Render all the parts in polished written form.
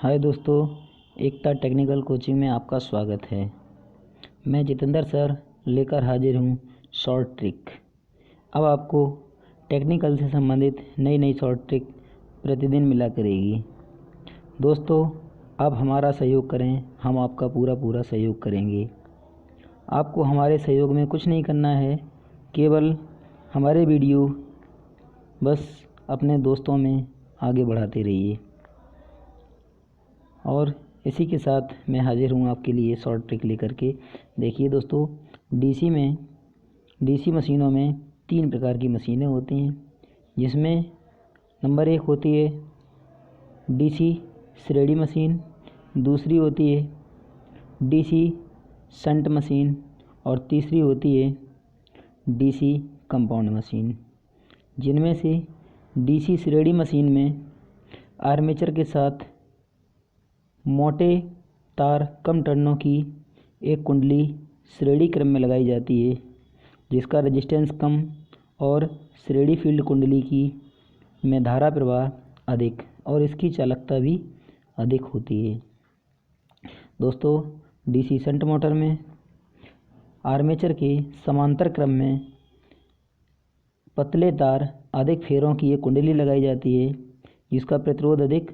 हाय दोस्तों, एकता technical coaching में आपका स्वागत है। मैं जितेंद्र सर लेकर हाजिर हूँ शॉर्ट ट्रिक। अब आपको टेक्निकल से संबंधित नई नई शॉर्ट ट्रिक प्रतिदिन मिला करेगी। दोस्तों, आप हमारा सहयोग करें, हम आपका पूरा सहयोग करेंगे। आपको हमारे सहयोग में कुछ नहीं करना है, केवल हमारे वीडियो बस अपने दोस्तों में आगे बढ़ाते रहिए। और इसी के साथ मैं हाजिर हूँ आपके लिए शॉर्ट ट्रिक लेकर के। देखिए दोस्तों, डीसी मशीनों में 3 प्रकार की मशीनें होती हैं, जिसमें नंबर 1 होती है डीसी श्रेणी मशीन, दूसरी होती है डीसी शंट मशीन और तीसरी होती है डीसी कंपाउंड मशीन। जिनमें से डीसी श्रेणी मशीन में आर्मेचर के साथ मोटे तार कम टर्नों की एक कुंडली श्रेणी क्रम में लगाई जाती है, जिसका रेजिस्टेंस कम और श्रेणी फील्ड कुंडली की में धारा प्रवाह अधिक और इसकी चालकता भी अधिक होती है। दोस्तों, डीसी शंट मोटर में आर्मेचर के समांतर क्रम में पतले तार अधिक फेरों की एक कुंडली लगाई जाती है, जिसका प्रतिरोध अधिक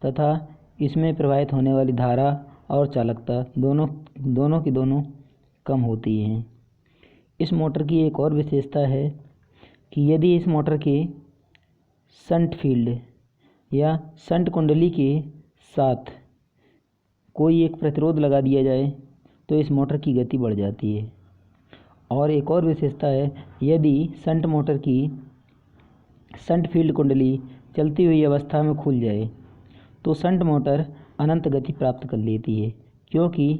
तथा इसमें प्रवाहित होने वाली धारा और चालकता दोनों की कम होती हैं। इस मोटर की एक और विशेषता है कि यदि इस मोटर के शंट फील्ड या शंट कुंडली के साथ कोई एक प्रतिरोध लगा दिया जाए तो इस मोटर की गति बढ़ जाती है। और एक और विशेषता है, यदि शंट मोटर की शंट फील्ड कुंडली चलती हुई अवस्था में खुल जाए तो शंट मोटर अनंत गति प्राप्त कर लेती है, क्योंकि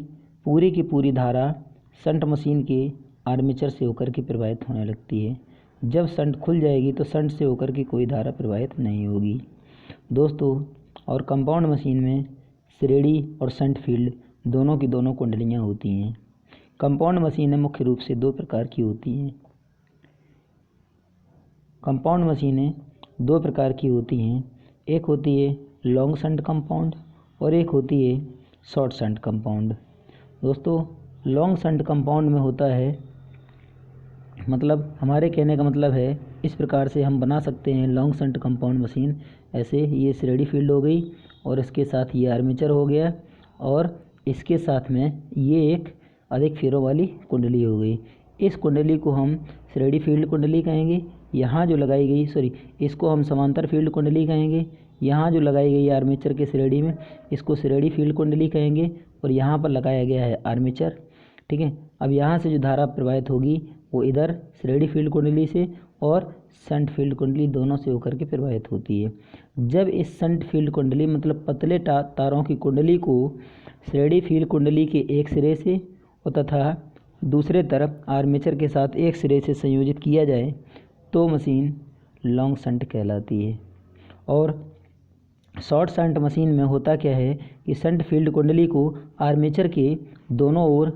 पूरी की पूरी धारा शंट मशीन के आर्मेचर से होकर के प्रवाहित होने लगती है। जब शंट खुल जाएगी तो शंट से होकर के कोई धारा प्रवाहित नहीं होगी। दोस्तों, और कंपाउंड मशीन में श्रेणी और शंट फील्ड दोनों की कुंडलियाँ होती हैं। कंपाउंड मशीनें मुख्य रूप से 2 प्रकार की होती हैं। कंपाउंड मशीनें 2 प्रकार की होती हैं, एक होती है लॉन्ग शंट कंपाउंड और एक होती है शॉर्ट शंट कंपाउंड। दोस्तों, लॉन्ग शंट कंपाउंड में होता है, मतलब हमारे कहने का मतलब है, इस प्रकार से हम बना सकते हैं लॉन्ग शंट कंपाउंड मशीन। ऐसे ये श्रेणी फील्ड हो गई और इसके साथ ये आर्मेचर हो गया और इसके साथ में ये एक अधिक फेरों वाली कुंडली हो गई। इस कुंडली को हम श्रेणी फील्ड कुंडली कहेंगे। यहाँ जो लगाई गई इसको हम समांतर फील्ड कुंडली कहेंगे। यहाँ जो लगाई गई आर्मेचर के श्रेणी में इसको श्रेणी फील्ड कुंडली कहेंगे और यहाँ पर लगाया गया है आर्मेचर। ठीक है। अब यहाँ से जो धारा प्रवाहित होगी वो इधर श्रेणी फील्ड कुंडली से और शंट फील्ड कुंडली दोनों से होकर के प्रवाहित होती है। जब इस शंट फील्ड कुंडली मतलब पतले तारों की कुंडली को श्रेणी फील्ड कुंडली के एक सिरे से और तथा दूसरे तरफ आर्मेचर के साथ एक सिरे से संयोजित किया जाए तो मशीन लॉन्ग शंट कहलाती है। और शॉर्ट शंट मशीन में होता क्या है कि शंट फील्ड कुंडली को आर्मेचर के दोनों ओर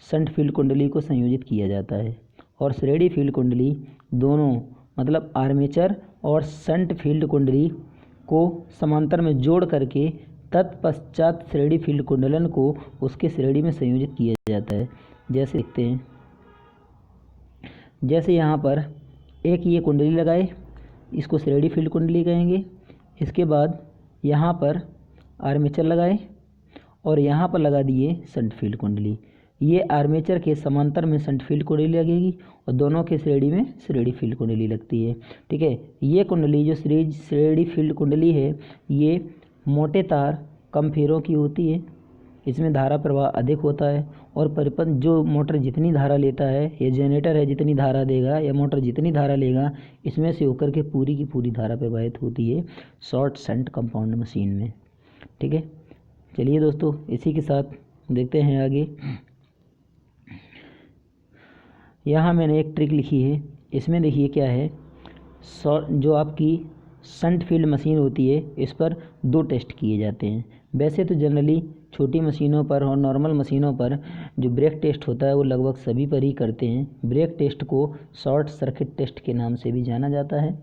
शंट फील्ड कुंडली को संयोजित किया जाता है और श्रेणी फील्ड कुंडली दोनों मतलब आर्मेचर और शंट फील्ड कुंडली को समांतर में जोड़ करके तत्पश्चात श्रेणी फील्ड कुंडलन को उसके श्रेणी में संयोजित किया जाता है। जैसे देखते हैं, जैसे यहाँ पर एक ये कुंडली लगाए, इसको श्रेणी फील्ड कुंडली कहेंगे। इसके बाद यहाँ पर आर्मेचर लगाए और यहाँ पर लगा दिए शंट फील्ड कुंडली। ये आर्मेचर के समांतर में शंट फील्ड कुंडली लगेगी और दोनों के श्रेणी में श्रेणी फील्ड कुंडली लगती है। ठीक है। ये कुंडली जो श्रेणी फील्ड कुंडली है, ये मोटे तार कम फेरों की होती है, इसमें धारा प्रवाह अधिक होता है और परिपथ जो मोटर जितनी धारा लेता है या जनरेटर है जितनी धारा देगा या मोटर जितनी धारा लेगा, इसमें से होकर के पूरी की पूरी धारा प्रवाहित होती है शॉर्ट शंट कंपाउंड मशीन में। ठीक है। चलिए दोस्तों, इसी के साथ देखते हैं आगे। यहाँ मैंने एक ट्रिक लिखी है, इसमें देखिए क्या है। जो आपकी शंट फील्ड मशीन होती है, इस पर 2 टेस्ट किए जाते हैं। वैसे तो जनरली छोटी मशीनों पर और नॉर्मल मशीनों पर जो ब्रेक टेस्ट होता है वो लगभग सभी पर ही करते हैं। ब्रेक टेस्ट को शॉर्ट सर्किट टेस्ट के नाम से भी जाना जाता है।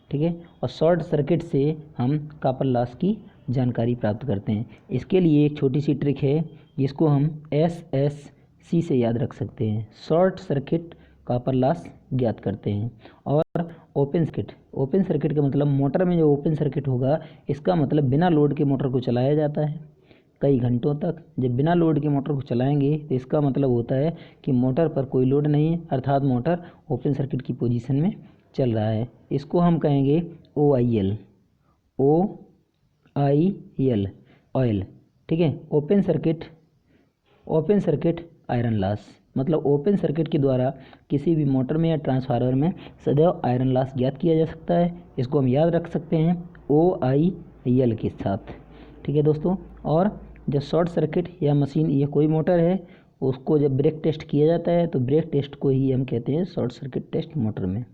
ठीक है। और शॉर्ट सर्किट से हम कॉपर लॉस की जानकारी प्राप्त करते हैं। इसके लिए एक छोटी सी ट्रिक है जिसको हम SSC से याद रख सकते हैं। शॉर्ट सर्किट कॉपर लॉस ज्ञात करते हैं। और ओपन सर्किट का मतलब मोटर में जो ओपन सर्किट होगा इसका मतलब बिना लोड के मोटर को चलाया जाता है कई घंटों तक। जब बिना लोड के मोटर को चलाएंगे तो इसका मतलब होता है कि मोटर पर कोई लोड नहीं है, अर्थात मोटर ओपन सर्किट की पोजीशन में चल रहा है। इसको हम कहेंगे OIL ऑयल, ठीक है। ओपन सर्किट आयरन लॉस, मतलब ओपन सर्किट के द्वारा किसी भी मोटर में या ट्रांसफार्मर में सदैव आयरन लॉस ज्ञात किया जा सकता है। इसको हम याद रख सकते हैं OIL के साथ, ठीक है दोस्तों। और जब शॉर्ट सर्किट या मशीन या कोई मोटर है उसको जब ब्रेक टेस्ट किया जाता है तो ब्रेक टेस्ट को ही हम कहते हैं शॉर्ट सर्किट टेस्ट मोटर में,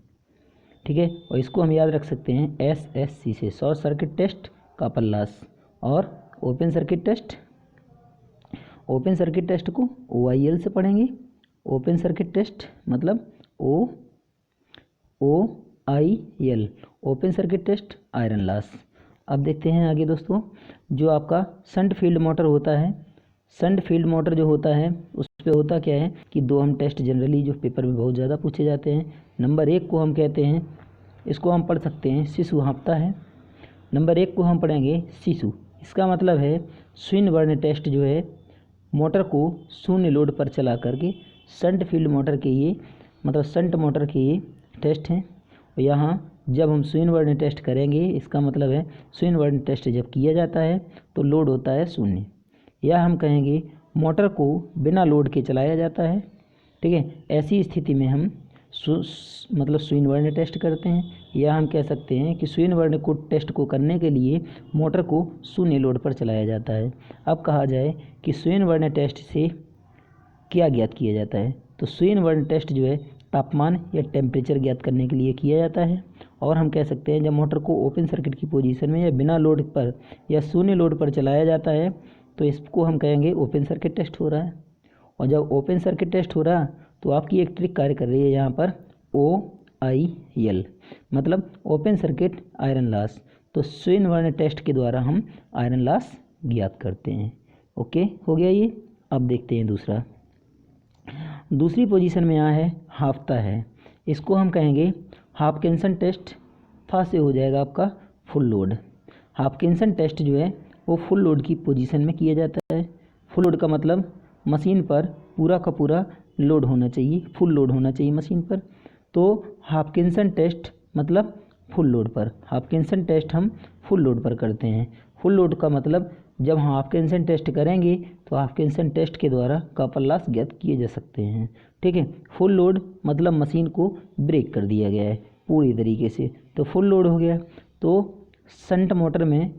ठीक है। और इसको हम याद रख सकते हैं SSC से, short circuit test copper loss. और ओपन सर्किट टेस्ट को OIL से पढ़ेंगे। ओपन सर्किट टेस्ट मतलब OIL, open circuit test iron loss. अब देखते हैं आगे दोस्तों, जो आपका शंट फील्ड मोटर होता है, शंट फील्ड मोटर जो होता है उस पे होता क्या है कि दो हम टेस्ट जनरली जो पेपर में बहुत ज़्यादा पूछे जाते हैं। नंबर 1 को हम कहते हैं, इसको हम पढ़ सकते हैं शिशु हाँफता है। नंबर 1 को हम पढ़ेंगे शिशु, इसका मतलब है स्विन बर्न टेस्ट जो है मोटर को शून्य लोड पर चला करके शंट फील्ड मोटर के ये मतलब शंट मोटर के ये टेस्ट हैं। यहाँ जब हम स्विन बर्न टेस्ट करेंगे इसका मतलब है स्विन बर्न टेस्ट जब किया जाता है तो लोड होता है शून्य, या हम कहेंगे मोटर को बिना लोड के चलाया जाता है, ठीक है। ऐसी स्थिति में हम मतलब स्विन बर्न टेस्ट करते हैं, या हम कह सकते हैं कि स्विन बर्न को टेस्ट को करने के लिए मोटर को शून्य लोड पर चलाया जाता है। अब कहा जाए कि स्विन बर्न टेस्ट से क्या ज्ञात किया जाता है, तो स्विन बर्न टेस्ट जो है तापमान या टेम्परेचर ज्ञात करने के लिए किया जाता है। और हम कह सकते हैं जब मोटर को ओपन सर्किट की पोजीशन में या बिना लोड पर या शून्य लोड पर चलाया जाता है तो इसको हम कहेंगे ओपन सर्किट टेस्ट हो रहा है। और जब ओपन सर्किट टेस्ट हो रहा तो आपकी एक ट्रिक कार्य कर रही है यहाँ पर OIL, मतलब ओपन सर्किट आयरन लॉस। तो स्विन बर्न टेस्ट के द्वारा हम आयरन लॉस ज्ञात करते हैं। ओके, हो गया ये। अब देखते हैं दूसरी पोजीशन में यहाँ है हाँफता है, इसको हम कहेंगे हाफकिंसन टेस्ट। फर्स्ट से हो जाएगा आपका फुल लोड। हाफकिंसन टेस्ट जो है वो फुल लोड की पोजीशन में किया जाता है। फुल लोड का मतलब मशीन पर पूरा का पूरा लोड होना चाहिए, फुल लोड होना चाहिए मशीन पर। तो हाफकिंसन टेस्ट मतलब फुल लोड पर, हाफकिंसन टेस्ट हम फुल लोड पर करते हैं। फुल लोड का मतलब जब हम हाफकिंसन टेस्ट करेंगे तो हाफकिंसन टेस्ट के द्वारा कॉपर लॉस ज्ञात किए जा सकते हैं, ठीक है। फुल लोड मतलब मशीन को ब्रेक कर दिया गया है पूरी तरीके से, तो फुल लोड हो गया। तो शंट मोटर में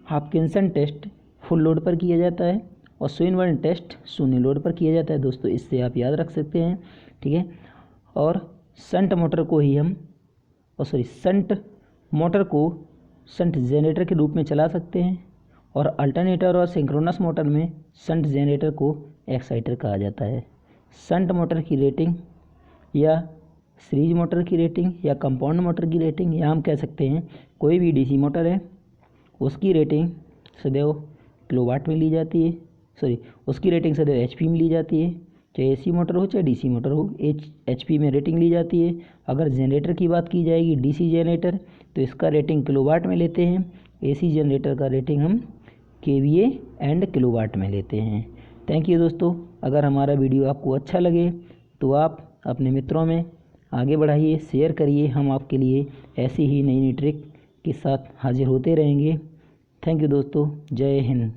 हाफकिंसन टेस्ट फुल लोड पर किया जाता है और स्विन बर्न टेस्ट शून्य लोड पर किया जाता है दोस्तों, इससे आप याद रख सकते हैं, ठीक है। और शंट मोटर को ही हम शंट मोटर को शंट जनरेटर के रूप में चला सकते हैं। और अल्टरनेटर और सिंक्रोनस मोटर में शंट जनरेटर को एक्साइटर कहा जाता है। शंट मोटर की रेटिंग या सीरीज मोटर की रेटिंग या कंपाउंड मोटर की रेटिंग, या हम कह सकते हैं कोई भी DC मोटर है उसकी रेटिंग सदैव किलोवाट में ली जाती है, उसकी रेटिंग सदैव HP में ली जाती है, चाहे AC मोटर हो चाहे DC मोटर हो, HP में रेटिंग ली जाती है। अगर जनरेटर की बात की जाएगी DC जनरेटर तो इसका रेटिंग किलोवाट में लेते हैं। AC जनरेटर का रेटिंग हम KVA एंड किलोवाट में लेते हैं। थैंक यू दोस्तों। अगर हमारा वीडियो आपको अच्छा लगे तो आप अपने मित्रों में आगे बढ़ाइए, शेयर करिए। हम आपके लिए ऐसी ही नई नई ट्रिक के साथ हाजिर होते रहेंगे। थैंक यू दोस्तों, जय हिंद।